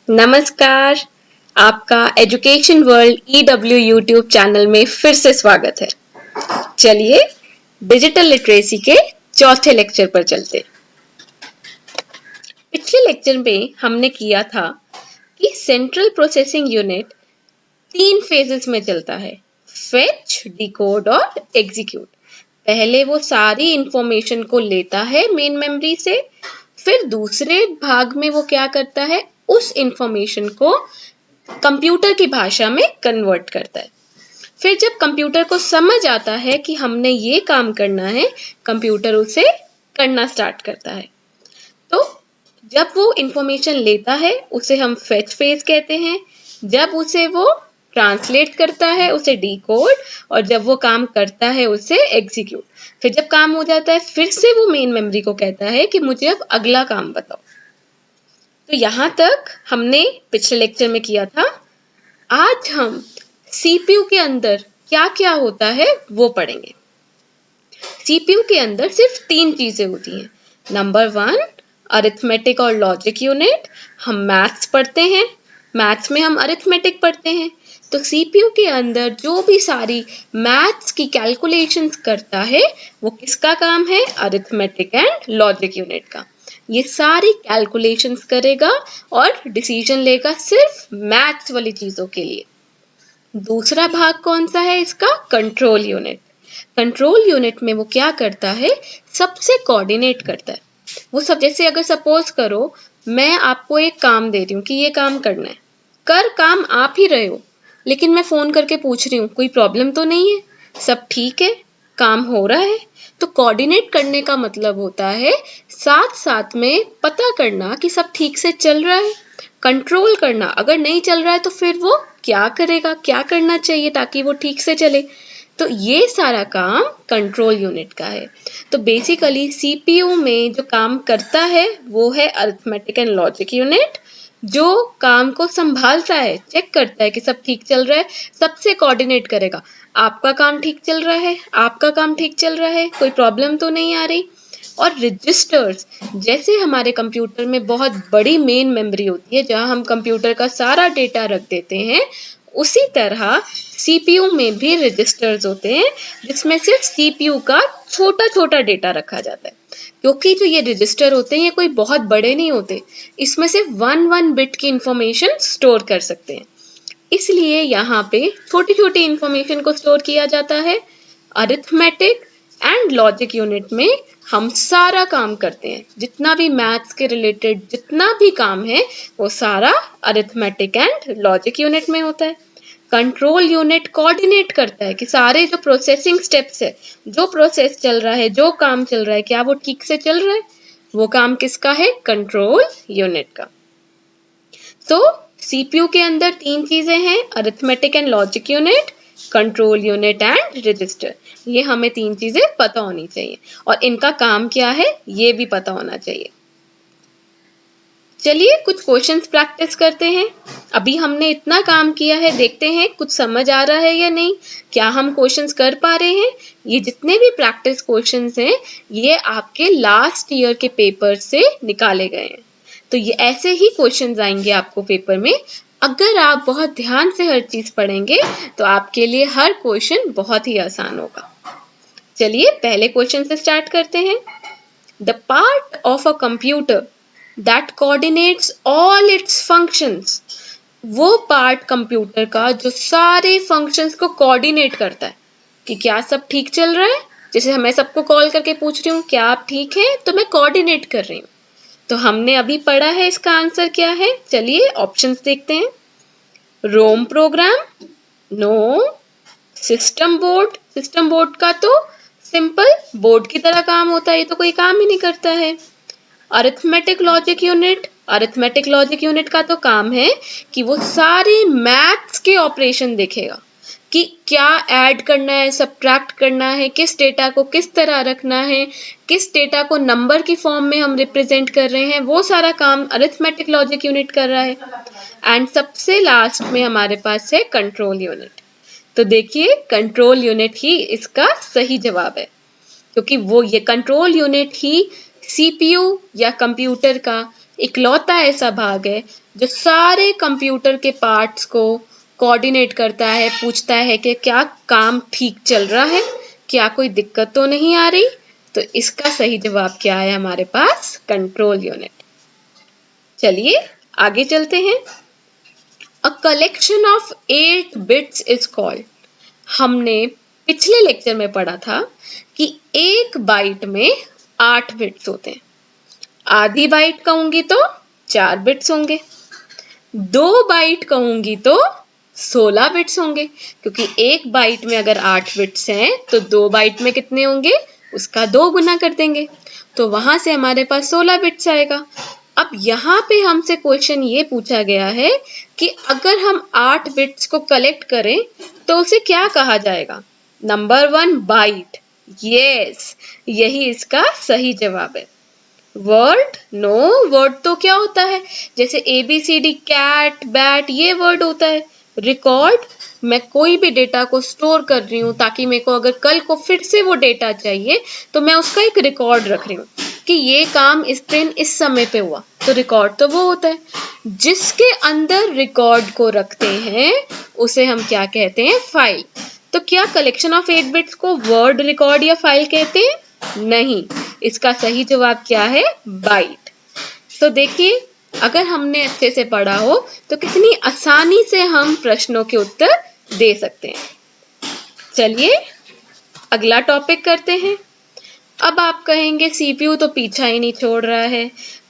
नमस्कार, आपका education world EW YouTube channel में फिर से स्वागत है। चलिए डिजिटल लिटरेसी के चौथे लेक्चर पर चलते। पिछले लेक्चर में हमने किया था कि सेंट्रल प्रोसेसिंग यूनिट 3 फेजेस में चलता है, फेच, डिकोड और एग्जीक्यूट। पहले वो सारी इंफॉर्मेशन को लेता है मेन मेमोरी से, फिर दूसरे भाग में वो क्या करता है, उस इंफॉर्मेशन को कंप्यूटर की भाषा में कन्वर्ट करता है। फिर जब कंप्यूटर को समझ आता है कि हमने ये काम करना है, कंप्यूटर उसे करना स्टार्ट करता है। तो जब वो इंफॉर्मेशन लेता है उसे हम फेच फेज कहते हैं, जब उसे वो ट्रांसलेट करता है उसे डिकोड, और जब वो काम करता है उसे एग्जीक्यूट। फिर जब काम हो जाता है फिर से वो मेन मेमोरी को कहता है कि मुझे अब अगला काम बताओ। तो यहां तक हमने पिछले लेक्चर में किया था। आज हम सीपीयू के अंदर क्या क्या होता है वो पढ़ेंगे। सीपीयू के अंदर सिर्फ 3 चीजें होती हैं। नंबर 1 अरिथमेटिक और लॉजिक यूनिट। हम मैथ्स पढ़ते हैं, मैथ्स में हम अरिथमेटिक पढ़ते हैं। तो सीपीयू के अंदर जो भी सारी मैथ्स की कैलकुलेशंस करता है वो किसका काम है? अरिथमेटिक एंड लॉजिक यूनिट का। ये सारी कैलकुलेशंस करेगा और डिसीजन लेगा सिर्फ मैथ्स वाली चीजों के लिए। दूसरा भाग कौन सा है इसका? Control unit. कंट्रोल यूनिट में वो क्या करता है? सबसे कोऑर्डिनेट करता है। वो सब, जैसे अगर सपोज करो मैं आपको एक काम दे रही हूँ कि ये काम करना है, कर काम आप ही रहे हो, लेकिन मैं फोन करके पूछ रही हूँ कोई प्रॉब्लम तो नहीं है, सब ठीक है, काम हो रहा है। तो कोऑर्डिनेट करने का मतलब होता है साथ साथ में पता करना कि सब ठीक से चल रहा है, कंट्रोल करना। अगर नहीं चल रहा है तो फिर वो क्या करेगा, क्या करना चाहिए ताकि वो ठीक से चले। तो ये सारा काम कंट्रोल यूनिट का है। तो बेसिकली सीपीयू में जो काम करता है वो है अरिथमेटिक एंड लॉजिक यूनिट, जो काम को संभालता है, चेक करता है कि सब ठीक चल रहा है, सबसे कोऑर्डिनेट करेगा। आपका काम ठीक चल रहा है, आपका काम ठीक चल रहा है, कोई प्रॉब्लम तो नहीं आ रही। और रजिस्टर्स, जैसे हमारे कंप्यूटर में बहुत बड़ी मेन मेमोरी होती है जहां हम कंप्यूटर का सारा डेटा रख देते हैं, उसी तरह सीपीयू में भी रजिस्टर्स होते हैं जिसमें सिर्फ सीपीयू का छोटा छोटा डेटा रखा जाता है। क्योंकि जो ये रजिस्टर होते हैं ये कोई बहुत बड़े नहीं होते, इसमें सिर्फ 1 बिट की इंफॉर्मेशन स्टोर कर सकते हैं, इसलिए यहाँ पे छोटी छोटी इंफॉर्मेशन को स्टोर किया जाता है। अरिथमेटिक एंड लॉजिक यूनिट में हम सारा काम करते हैं, जितना भी मैथ्स के रिलेटेड जितना भी काम है वो सारा अरिथमेटिक एंड लॉजिक यूनिट में होता है। कंट्रोल यूनिट कोऑर्डिनेट करता है कि सारे जो प्रोसेसिंग स्टेप्स है, जो प्रोसेस चल रहा है, जो काम चल रहा है, क्या वो ठीक से चल रहा है। वो काम किसका है? कंट्रोल यूनिट का। तो सीपीयू के अंदर 3 चीजें हैं, arithmetic and logic unit, control unit and register. ये हमें 3 चीजें पता होनी चाहिए, और इनका काम क्या है ये भी पता होना चाहिए। चलिए कुछ क्वेश्चंस प्रैक्टिस करते हैं। अभी हमने इतना काम किया है, देखते हैं कुछ समझ आ रहा है या नहीं, क्या हम क्वेश्चंस कर पा रहे हैं। ये जितने भी प्रैक्टिस क्वेश्चंस हैं ये आपके लास्ट ईयर के पेपर से निकाले गए हैं। तो ये ऐसे ही क्वेश्चंस आएंगे आपको पेपर में। अगर आप बहुत ध्यान से हर चीज पढ़ेंगे तो आपके लिए हर क्वेश्चन बहुत ही आसान होगा। चलिए पहले क्वेश्चन से स्टार्ट करते हैं। The part of a computer that coordinates all its functions, वो पार्ट कंप्यूटर का जो सारे फंक्शंस को कोऑर्डिनेट करता है कि क्या सब ठीक चल रहा है। जैसे मैं सबको कॉल करके पूछ रही हूँ क्या आप ठीक हैं, तो मैं कोऑर्डिनेट कर रही हूँ। तो हमने अभी पढ़ा है, इसका आंसर क्या है? चलिए ऑप्शंस देखते हैं। रोम प्रोग्राम, नो। सिस्टम बोर्ड का तो सिंपल बोर्ड की तरह काम होता है, ये तो कोई काम ही नहीं करता है। अरिथमेटिक लॉजिक यूनिट का तो काम है कि वो सारे मैथ्स के ऑपरेशन देखेगा कि क्या ऐड करना है, सब्ट्रैक्ट करना है, किस डेटा को किस तरह रखना है, किस डेटा को नंबर की फॉर्म में हम रिप्रेजेंट कर रहे हैं, वो सारा काम अरिथमेटिक लॉजिक यूनिट कर रहा है। एंड सबसे लास्ट में हमारे पास है कंट्रोल यूनिट। तो देखिए कंट्रोल यूनिट ही इसका सही जवाब है, क्योंकि वो ये कंट्रोल यूनिट ही सीपीयू या कंप्यूटर का इकलौता ऐसा भाग है जो सारे कंप्यूटर के पार्ट्स को कोऑर्डिनेट करता है, पूछता है कि क्या काम ठीक चल रहा है, क्या कोई दिक्कत तो नहीं आ रही। तो इसका सही जवाब क्या है हमारे पास? Control unit. चलिए आगे चलते हैं। A collection of 8 bits is called. हमने पिछले लेक्चर में पढ़ा था कि एक बाइट में 8 बिट्स होते हैं। आधी बाइट कहूंगी तो 4 बिट्स होंगे, 2 बाइट कहूंगी तो 16 बिट्स होंगे, क्योंकि एक बाइट में अगर 8 बिट्स हैं तो 2 बाइट में कितने होंगे? उसका 2 गुना कर देंगे, तो वहां से हमारे पास 16 बिट्स आएगा। अब यहाँ पे हमसे क्वेश्चन ये पूछा गया है कि अगर हम 8 बिट्स को कलेक्ट करें तो उसे क्या कहा जाएगा? Number 1 bite. यस, यही इसका सही जवाब है। वर्ड? नो, वर्ड तो क्या होता है? जैसे ABCD, कैट, बैट, ये वर्ड होता है। रिकॉर्ड, मैं कोई भी डेटा को स्टोर कर रही हूँ ताकि मेरे को अगर कल को फिर से वो डेटा चाहिए तो मैं उसका एक रिकॉर्ड रख रही हूँ कि ये काम इस दिन इस समय पे हुआ, तो रिकॉर्ड तो वो होता है। जिसके अंदर रिकॉर्ड को रखते हैं उसे हम क्या कहते हैं? फाइल। तो क्या कलेक्शन ऑफ 8 बिट्स को वर्ड, रिकॉर्ड या फाइल कहते हैं? नहीं, इसका सही जवाब क्या है? बाइट। तो देखिए, अगर हमने अच्छे से पढ़ा हो तो कितनी आसानी से हम प्रश्नों के उत्तर दे सकते हैं। चलिए अगला टॉपिक करते हैं। अब आप कहेंगे सीपीयू तो पीछा ही नहीं छोड़ रहा है।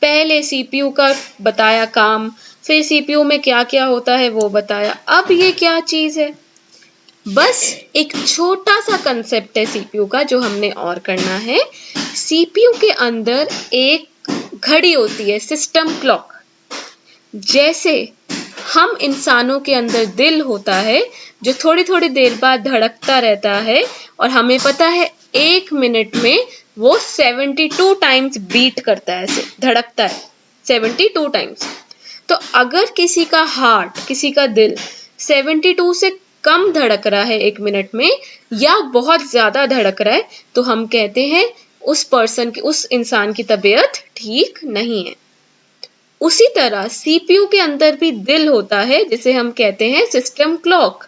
पहले सीपीयू का बताया काम, फिर सीपीयू में क्या क्या होता है वो बताया, अब ये क्या चीज है? बस एक छोटा सा कंसेप्ट है सीपीयू का जो हमने और करना है। सीपीयू के अंदर एक घड़ी होती है, सिस्टम क्लॉक। जैसे हम इंसानों के अंदर दिल होता है जो थोड़ी थोड़ी देर बाद धड़कता रहता है और हमें पता है 1 मिनट में वो 72 टाइम्स बीट करता है, ऐसे धड़कता है 72 टाइम्स। तो अगर किसी का हार्ट, किसी का दिल 72 से कम धड़क रहा है 1 मिनट में या बहुत ज्यादा धड़क रहा है तो हम कहते हैं उस पर्सन की, उस इंसान की तबीयत ठीक नहीं है। उसी तरह सीपीयू के अंदर भी दिल होता है जिसे हम कहते हैं सिस्टम क्लॉक।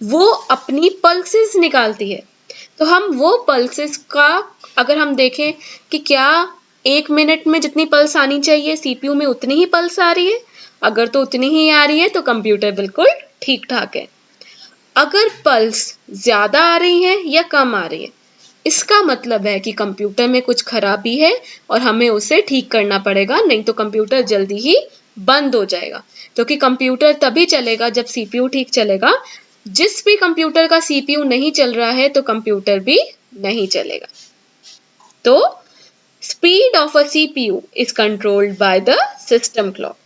वो अपनी पल्सेस निकालती है। तो हम वो पल्सेस का अगर हम देखें कि क्या 1 मिनट में जितनी पल्स आनी चाहिए सीपीयू में उतनी ही पल्स आ रही है, अगर तो उतनी ही आ रही है तो कंप्यूटर बिल्कुल ठीक ठाक है। अगर पल्स ज्यादा आ रही है या कम आ रही है, इसका मतलब है कि कंप्यूटर में कुछ खराबी है और हमें उसे ठीक करना पड़ेगा, नहीं तो कंप्यूटर जल्दी ही बंद हो जाएगा। क्योंकि कंप्यूटर तभी चलेगा जब सीपीयू ठीक चलेगा। जिस भी कंप्यूटर का सीपीयू नहीं चल रहा है तो कंप्यूटर भी नहीं चलेगा। तो speed of a CPU is controlled by the system clock.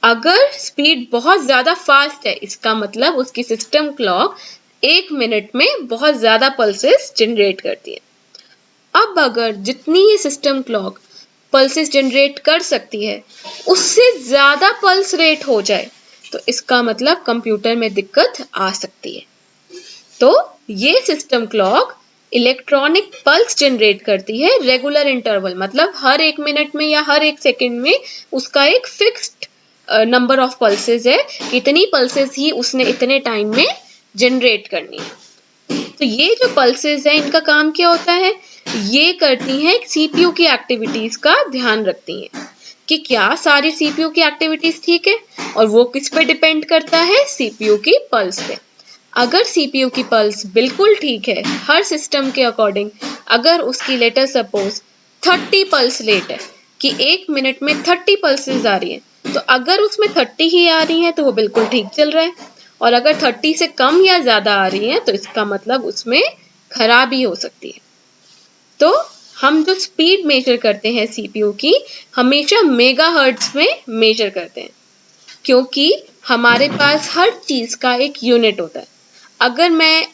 अगर स्पीड बहुत ज्यादा फास्ट है इसका मतलब उसकी सिस्टम क्लॉक 1 मिनट में बहुत ज्यादा पल्सेस जनरेट करती है। अब अगर जितनी ये सिस्टम क्लॉक पल्सेस जनरेट कर सकती है उससे ज्यादा पल्स रेट हो जाए तो इसका मतलब कंप्यूटर में दिक्कत आ सकती है। तो ये system clock electronic pulse generate करती है रेगुलर इंटरवल, मतलब हर 1 मिनट में या हर 1 सेकेंड में उसका एक फिक्स्ड नंबर ऑफ पल्सेस है, इतनी पल्सेस ही उसने इतने टाइम में जनरेट करनी है। तो ये जो पल्सेस है इनका काम क्या होता है? ये करती हैं सीपीयू की एक्टिविटीज का ध्यान रखती हैं कि क्या सारी सीपीयू की एक्टिविटीज ठीक है, और वो किस पे डिपेंड करता है? सीपीयू की पल्स पे। अगर सीपीयू की पल्स बिल्कुल ठीक है हर सिस्टम के अकॉर्डिंग, अगर उसकी लेटर सपोज 30 पल्स रेट है कि 1 मिनट में 30 पल्सेस आ रही है, तो अगर उसमें 30 ही आ रही है तो वो बिल्कुल ठीक चल रहा है, और अगर 30 से कम या ज्यादा आ रही है तो इसका मतलब उसमें खराबी हो सकती है। तो हम जो स्पीड मेजर करते हैं सीपीयू की, हमेशा मेगाहर्ट्ज में मेजर करते हैं, क्योंकि हमारे पास हर चीज का एक यूनिट होता है। अगर मैं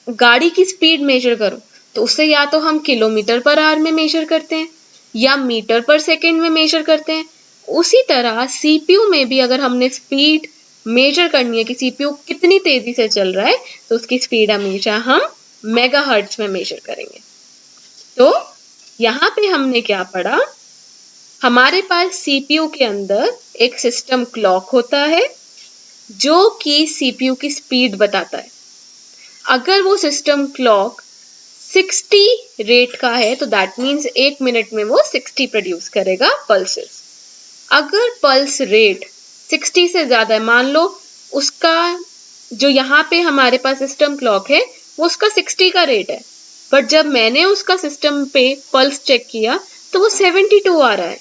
गाड़ी की स्पीड मेजर करूं तो उसे या तो हम किलोमीटर पर आवर में मेजर करते हैं या मीटर पर सेकंड में मेजर करते हैं। उसी तरह सीपीयू में भी अगर हमने स्पीड मेजर करनी है कि सीपीयू कितनी तेजी से चल रहा है तो उसकी स्पीड हमेशा हम मेगाहर्ट्ज में मेजर करेंगे। तो यहाँ पे हमने क्या पढ़ा? हमारे पास सीपीयू के अंदर एक सिस्टम क्लॉक होता है जो कि सीपीयू की स्पीड बताता है। अगर वो सिस्टम क्लॉक 60 रेट का है तो दैट मीन्स 1 मिनट में वो 60 प्रोड्यूस करेगा पल्सेस। अगर पल्स रेट 60 से ज्यादा है, मान लो उसका जो यहाँ पे हमारे पास सिस्टम क्लॉक है वो उसका 60 का रेट है, बट जब मैंने उसका सिस्टम पे पल्स चेक किया तो वो 72 आ रहा है।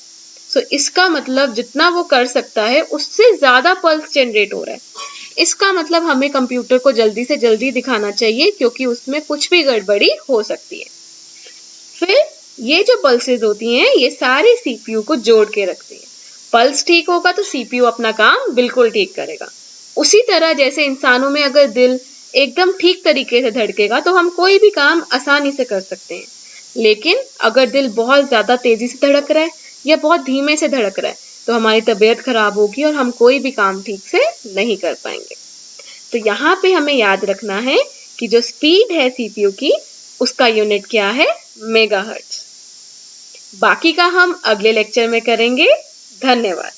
सो इसका मतलब जितना वो कर सकता है उससे ज्यादा पल्स जनरेट हो रहा है। इसका मतलब हमें कंप्यूटर को जल्दी से जल्दी दिखाना चाहिए क्योंकि उसमें कुछ भी गड़बड़ी हो सकती है। फिर ये जो पल्सेस होती हैं ये सारी सीपीयू को जोड़ के रखती है। पल्स ठीक होगा तो सीपीयू अपना काम बिल्कुल ठीक करेगा। उसी तरह जैसे इंसानों में अगर दिल एकदम ठीक तरीके से धड़केगा तो हम कोई भी काम आसानी से कर सकते हैं, लेकिन अगर दिल बहुत ज्यादा तेजी से धड़क रहा है या बहुत धीमे से धड़क रहा है तो हमारी तबीयत खराब होगी और हम कोई भी काम ठीक से नहीं कर पाएंगे। तो यहाँ पे हमें याद रखना है कि जो स्पीड है सीपीयू की उसका यूनिट क्या है, मेगाहर्ट्ज। बाकी का हम अगले लेक्चर में करेंगे। धन्यवाद।